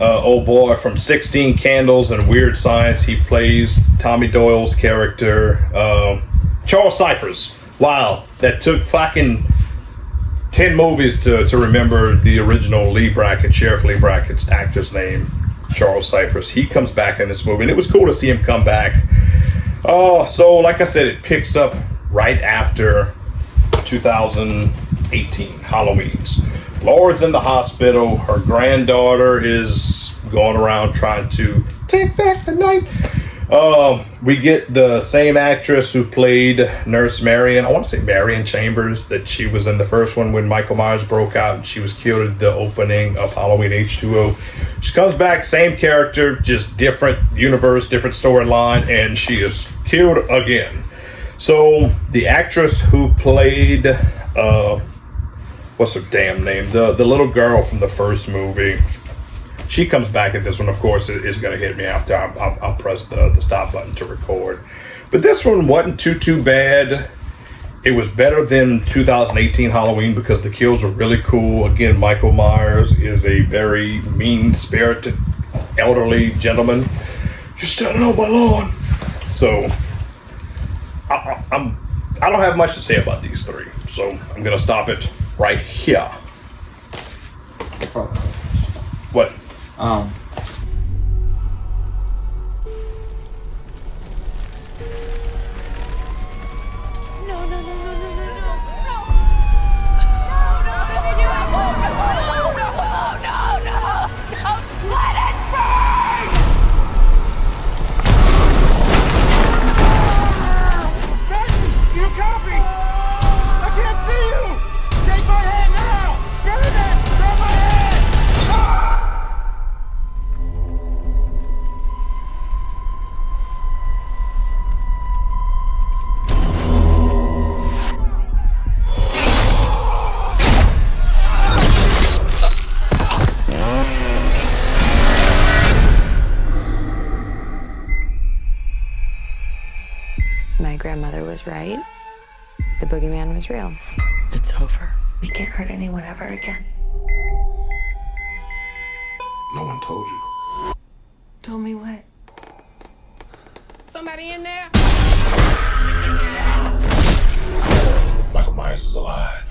old boy from 16 Candles and Weird Science. He plays Tommy Doyle's character, Charles Cypress. Wow, that took fucking 10 movies to remember the original Lee Brackett, Sheriff Lee Brackett's actor's name, Charles Cypress. He comes back in this movie, and it was cool to see him come back. Oh, so like I said, it picks up right after 2018 Halloween's. Laura's in the hospital. Her granddaughter is going around trying to take back the night. We get the same actress who played Nurse Marion. I want to say Marion Chambers, that she was in the first one when Michael Myers broke out and she was killed at the opening of Halloween H2O. She comes back, same character, just different universe, different storyline, and she is killed again. So the actress who played, what's her damn name? The little girl from the first movie. She comes back at this one, of course, is going to hit me after I'll press the stop button to record. But this one wasn't too bad. It was better than 2018 Halloween because the kills were really cool. Again, Michael Myers is a very mean-spirited, elderly gentleman. You're standing on my lawn. So I don't have much to say about these three. So I'm going to stop it right here. What? My grandmother was right. The boogeyman was real. It's over. We can't hurt anyone ever again. No one told you. Told me what? Somebody in there? Michael Myers is alive.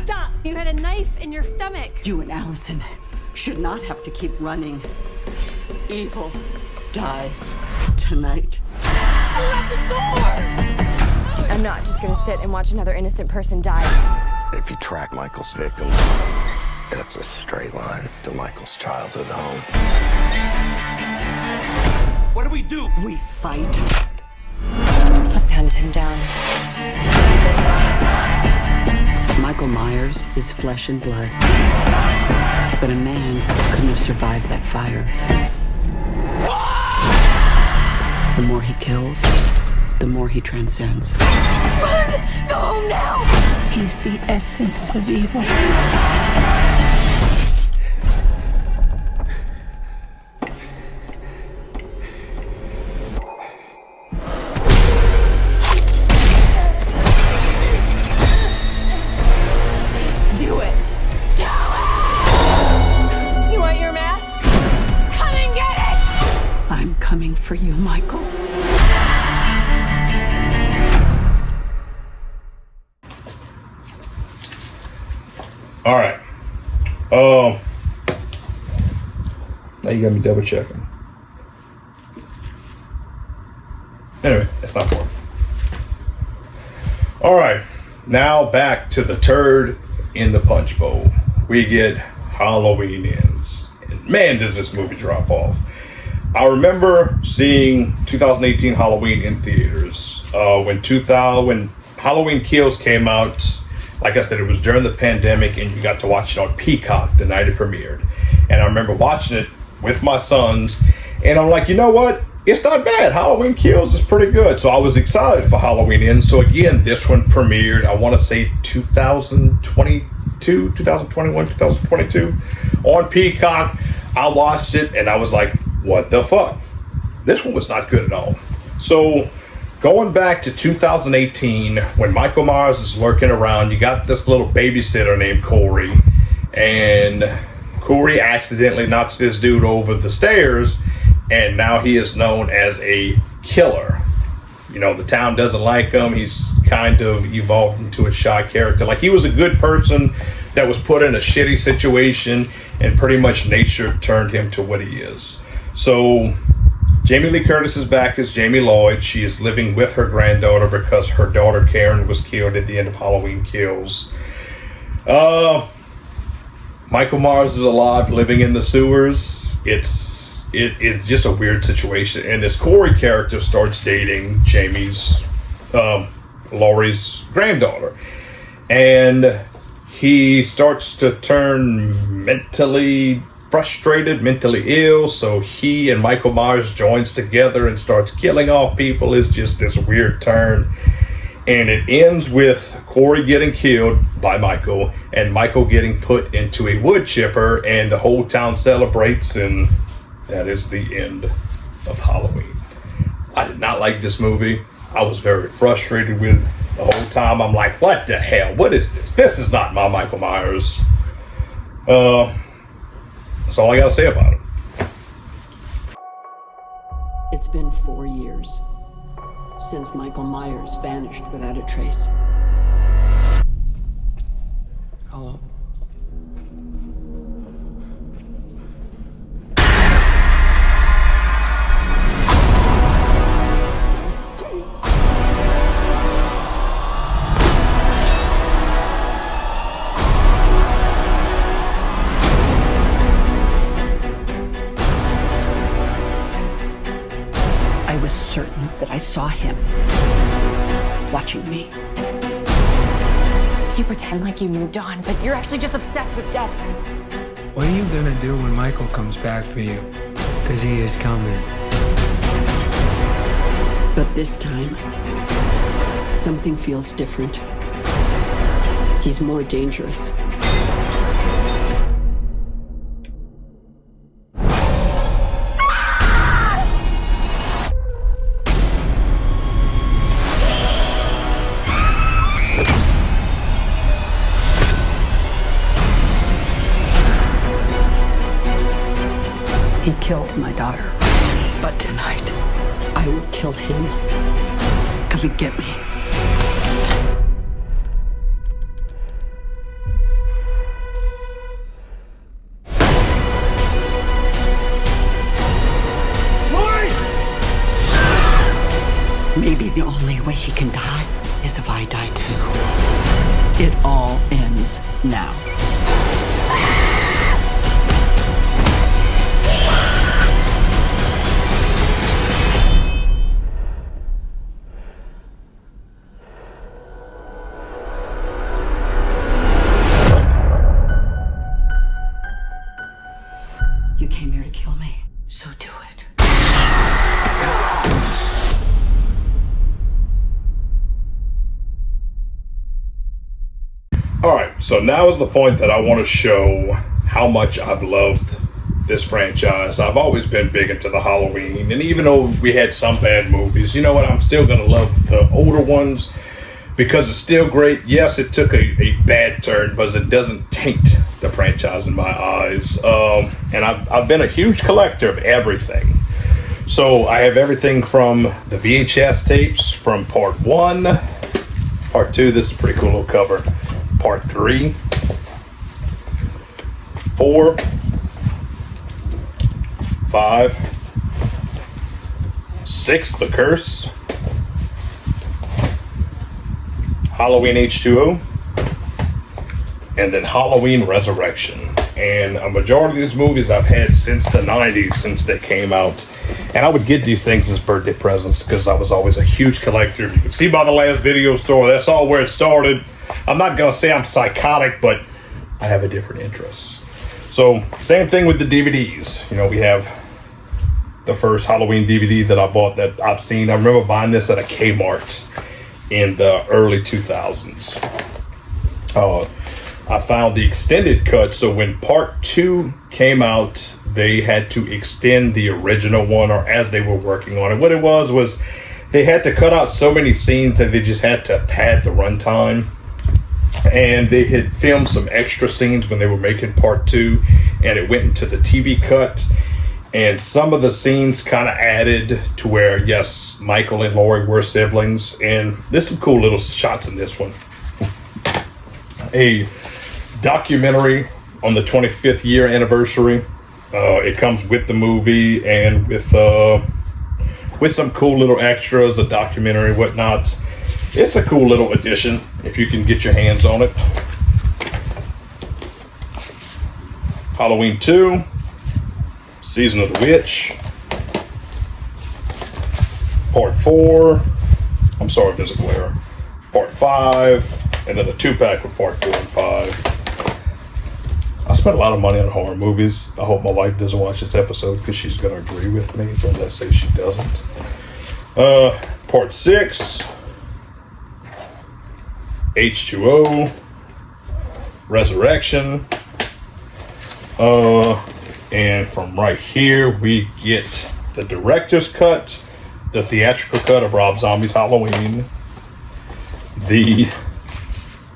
Stop! You had a knife in your stomach. You and Allison should not have to keep running. Evil dies tonight. I'm not just gonna sit and watch another innocent person die. If you track Michael's victims, that's a straight line to Michael's childhood home. What do we do? We fight. Let's hunt him down. Michael Myers is flesh and blood. But a man couldn't have survived that fire. The more he kills, the more he transcends. Run! Go home now! He's the essence of evil. Do it! Do it! You want your mask? Come and get it! I'm coming for you, Michael. All right. Now you got me double checking. Anyway, that's not for it. All right. Now back to the turd in the punch bowl. We get Halloween Ends. And man, does this movie drop off. I remember seeing 2018 Halloween in theaters. When Halloween Kills came out, like I said, it was during the pandemic and you got to watch it on Peacock the night it premiered. And I remember watching it with my sons and I'm like, you know what? It's not bad. Halloween Kills is pretty good. So I was excited for Halloween Ends. So again, this one premiered, I want to say 2021, 2022 on Peacock. I watched it and I was like, what the fuck? This one was not good at all. So going back to 2018, when Michael Myers is lurking around, you got this little babysitter named Corey, and Corey accidentally knocks this dude over the stairs, and now he is known as a killer. You know, the town doesn't like him. He's kind of evolved into a shy character. Like, he was a good person that was put in a shitty situation, and pretty much nature turned him to what he is. So Jamie Lee Curtis is back as Jamie Lloyd. She is living with her granddaughter because her daughter Karen was killed at the end of Halloween Kills. Michael Myers is alive, living in the sewers. It's just a weird situation. And this Corey character starts dating Laurie's granddaughter. And he starts to turn mentally frustrated, mentally ill, so he and Michael Myers joins together and starts killing off people. It's just this weird turn. And it ends with Corey getting killed by Michael and Michael getting put into a wood chipper, and the whole town celebrates, and that is the end of Halloween. I did not like this movie. I was very frustrated with it the whole time. I'm like, what the hell? What is this? This is not my Michael Myers. That's all I gotta say about it. It's been 4 years since Michael Myers vanished without a trace. Hello. I was certain that I saw him watching me. You pretend like you moved on, but you're actually just obsessed with death. What are you gonna do when Michael comes back for you? Because he is coming. But this time, something feels different. He's more dangerous. He killed my daughter. But tonight, I will kill him. Come and get me. Maybe the only way he can die is if I die too. It all ends now. You came here to kill me, so do it. Alright, so now is the point that I want to show how much I've loved this franchise. I've always been big into the Halloween, and even though we had some bad movies, you know what, I'm still going to love the older ones because it's still great. Yes, it took a bad turn, but it doesn't taint the franchise in my eyes. And I've been a huge collector of everything. So I have everything from the VHS tapes from part 1, part 2, this is a pretty cool little cover, part 3, 4, 5, 6, The Curse, Halloween H2O, and then Halloween Resurrection. And a majority of these movies I've had since the 90s, since they came out. And I would get these things as birthday presents because I was always a huge collector. You can see by the last video store, that's all where it started. I'm not going to say I'm psychotic, but I have a different interest. So, same thing with the DVDs. You know, we have the first Halloween DVD that I bought that I've seen. I remember buying this at a Kmart in the early 2000s. I found the extended cut. So when part 2 came out, they had to extend the original one, or as they were working on it. What it was they had to cut out so many scenes that they just had to pad the runtime. And they had filmed some extra scenes when they were making part 2, and it went into the TV cut. And some of the scenes kind of added to where, yes, Michael and Laurie were siblings. And there's some cool little shots in this one. A documentary on the 25th year anniversary. It comes with the movie and with some cool little extras, a documentary, whatnot. It's a cool little addition if you can get your hands on it. Halloween 2, Season of the Witch, Part 4. I'm sorry if there's a glare. Part 5, and then a 2-pack with Part 4 and 5. I spent a lot of money on horror movies. I hope my wife doesn't watch this episode because she's going to agree with me, but let's say she doesn't. Part 6, H2O, Resurrection. And from right here, we get the director's cut, the theatrical cut of Rob Zombie's Halloween, the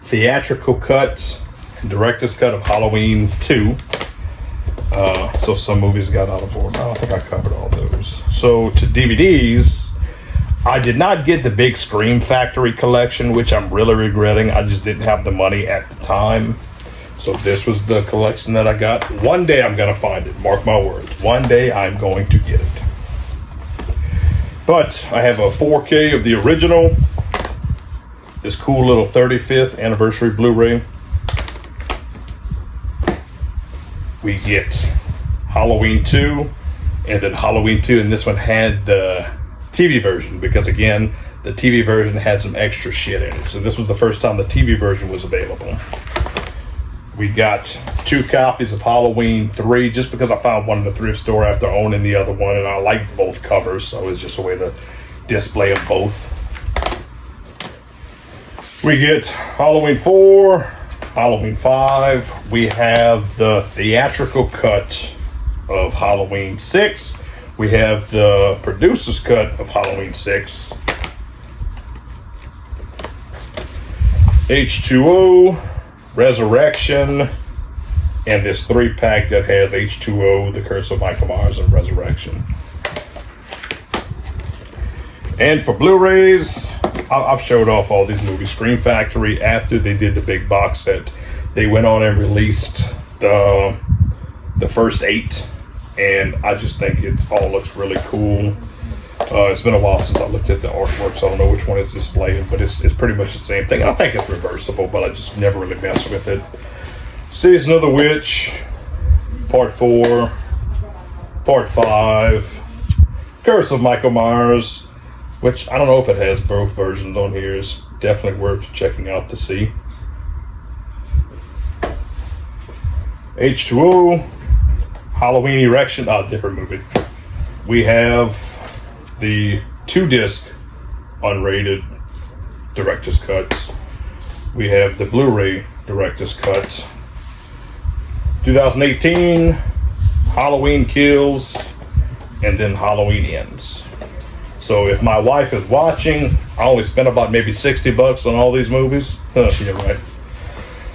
theatrical cut and director's cut of Halloween 2. So some movies got out of order. I don't think I covered all those. So to DVDs, I did not get the big Scream Factory collection, which I'm really regretting. I just didn't have the money at the time. So this was the collection that I got. One day I'm going to find it. Mark my words. One day I'm going to get it. But I have a 4K of the original. This cool little 35th anniversary Blu-ray. We get Halloween 2 and then Halloween 2. And this one had the TV version because, again, the TV version had some extra shit in it. So this was the first time the TV version was available. We got 2 copies of Halloween 3 just because I found one in the thrift store after owning the other one, and I liked both covers, so it's just a way to display them both. We get Halloween 4, Halloween 5. We have the theatrical cut of Halloween 6. We have the producer's cut of Halloween 6. H2O, Resurrection, and this 3-pack that has H2O, The Curse of Michael Myers, and Resurrection. And for Blu-rays, I've showed off all these movies. Scream Factory, after they did the big box set, they went on and released the first 8, and I just think it all looks really cool. It's been a while since I looked at the artwork, so I don't know which one is displayed, but it's pretty much the same thing. I think it's reversible, but I just never really messed with it. Season of the Witch, Part 4, Part 5, Curse of Michael Myers, which I don't know if it has both versions on here. It's definitely worth checking out to see. H2O, Halloween Erection, different movie. We have the 2-disc unrated director's cuts. We have the Blu-ray director's cut. 2018, Halloween Kills, and then Halloween Ends. So if my wife is watching, I only spent about maybe $60 on all these movies. Yeah, right.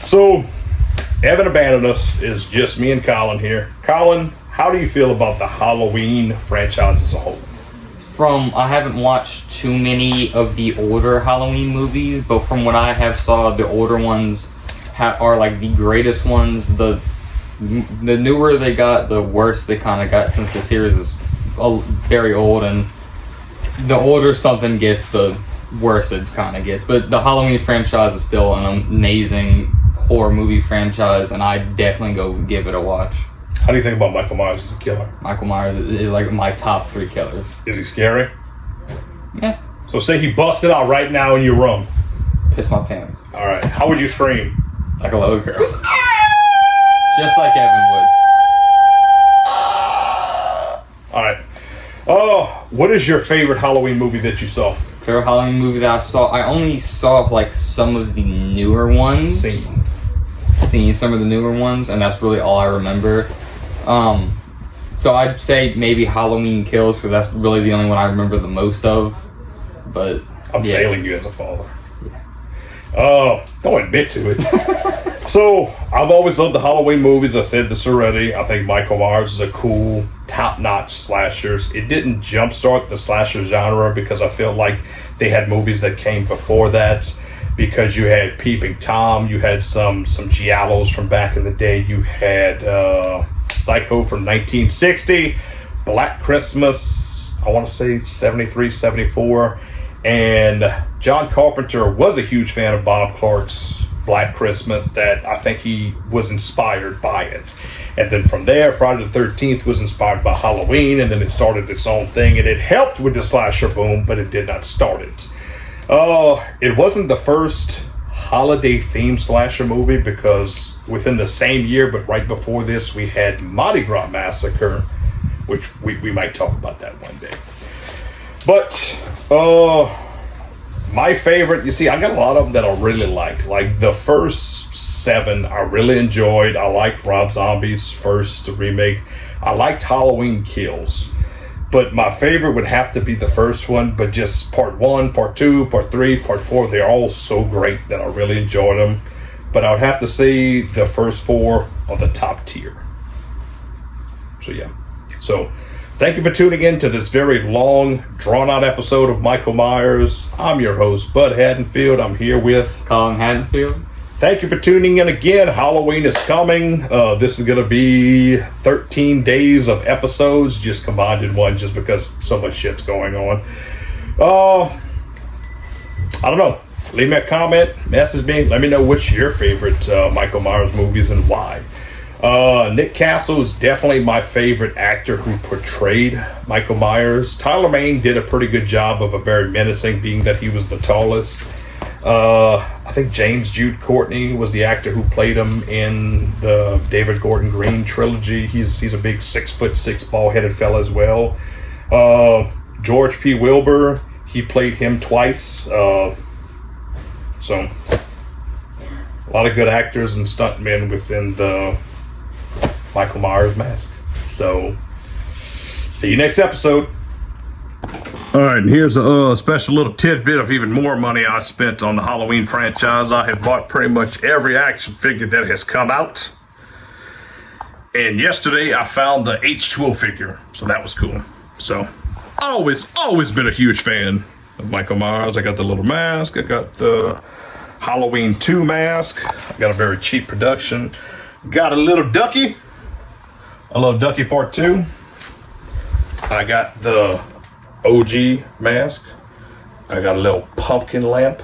So Evan abandoned us. It's just me and Colin here. Colin, how do you feel about the Halloween franchise as a whole? I haven't watched too many of the older Halloween movies, but from what I have saw, the older ones are like the greatest ones. The newer they got, the worse they kind of got, since the series is very old, and the older something gets, the worse it kind of gets. But the Halloween franchise is still an amazing horror movie franchise, and I definitely go give it a watch. How do you think about Michael Myers as a killer? Michael Myers is like my top 3 killers. Is he scary? Yeah. So say he busted out right now in your room. Piss my pants. All right. How would you scream? Like a little girl. Just like Evan would. All right. Oh, what is your favorite Halloween movie that you saw? Favorite Halloween movie that I saw? I only saw like some of the newer ones. Same. seen some of the newer ones, and that's really all I remember. So I'd say maybe Halloween Kills, because that's really the only one I remember the most of. But I'm failing you as a father. Don't admit to it. So I've always loved the Halloween movies. I said this already. I think Michael Myers is a cool, top-notch slashers. It didn't jumpstart the slasher genre because I feel like they had movies that came before that. Because you had Peeping Tom, you had some giallos from back in the day. You had Psycho from 1960, Black Christmas, I want to say 73, 74. And John Carpenter was a huge fan of Bob Clark's Black Christmas, that I think he was inspired by it. And then from there, Friday the 13th was inspired by Halloween, and then it started its own thing, and it helped with the slasher boom, but it did not start it. It wasn't the first holiday-themed slasher movie, because within the same year, but right before this, we had Mardi Gras Massacre, which we might talk about that one day. But, my favorite, you see, I got a lot of them that I really liked. Like, the first 7 I really enjoyed. I liked Rob Zombie's first remake. I liked Halloween Kills. But my favorite would have to be the first one, but just part 1, part 2, part 3, part 4, they're all so great that I really enjoyed them. But I would have to say the first 4 are the top tier. So yeah. So thank you for tuning in to this very long, drawn-out episode of Michael Myers. I'm your host, Bud Haddonfield. I'm here with Colin Haddonfield. Thank you for tuning in again. Halloween is coming. This is going to be 13 days of episodes just combined in one, just because so much shit's going on. I don't know. Leave me a comment, message me. Let me know what's your favorite Michael Myers movies and why. Nick Castle is definitely my favorite actor who portrayed Michael Myers. Tyler Mane did a pretty good job of a very menacing, being that he was the tallest. I think James Jude Courtney was the actor who played him in the David Gordon Green trilogy. He's a big 6'6" bald-headed fella as well. George P. Wilbur, he played him twice. So a lot of good actors and stuntmen within the Michael Myers mask. So see you next episode. All right, and here's a special little tidbit of even more money I spent on the Halloween franchise. I have bought pretty much every action figure that has come out. And yesterday I found the H2O figure, so that was cool. So, always been a huge fan of Michael Myers. I got the little mask. I got the Halloween 2 mask. I got a very cheap production. Got a little Ducky. A little Ducky Part 2. I got the OG mask. I got a little pumpkin lamp.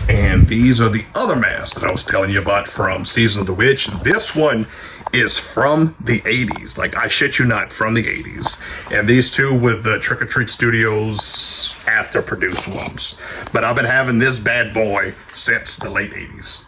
And these are the other masks that I was telling you about from Season of the Witch. This one is from the 80s. Like, I shit you not, from the 80s. And these two with the Trick or Treat Studios after produced ones. But I've been having this bad boy since the late 80s.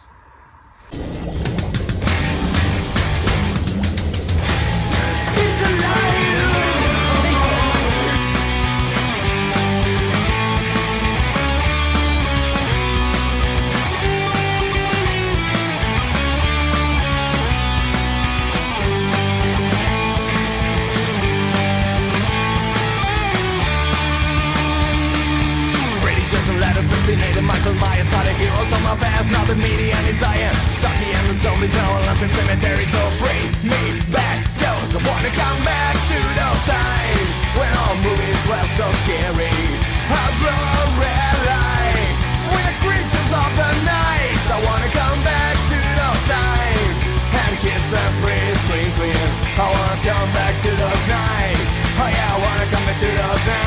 Michael Myers are the heroes of my past. Now the median is dying. Chucky and the zombies all up in cemetery. So bring me back those. I wanna come back to those times when all movies were so scary. A blood red light with the creatures of the night. I wanna come back to those times and kiss the pretty screen queen. I wanna come back to those nights. Oh yeah, I wanna come back to those nights.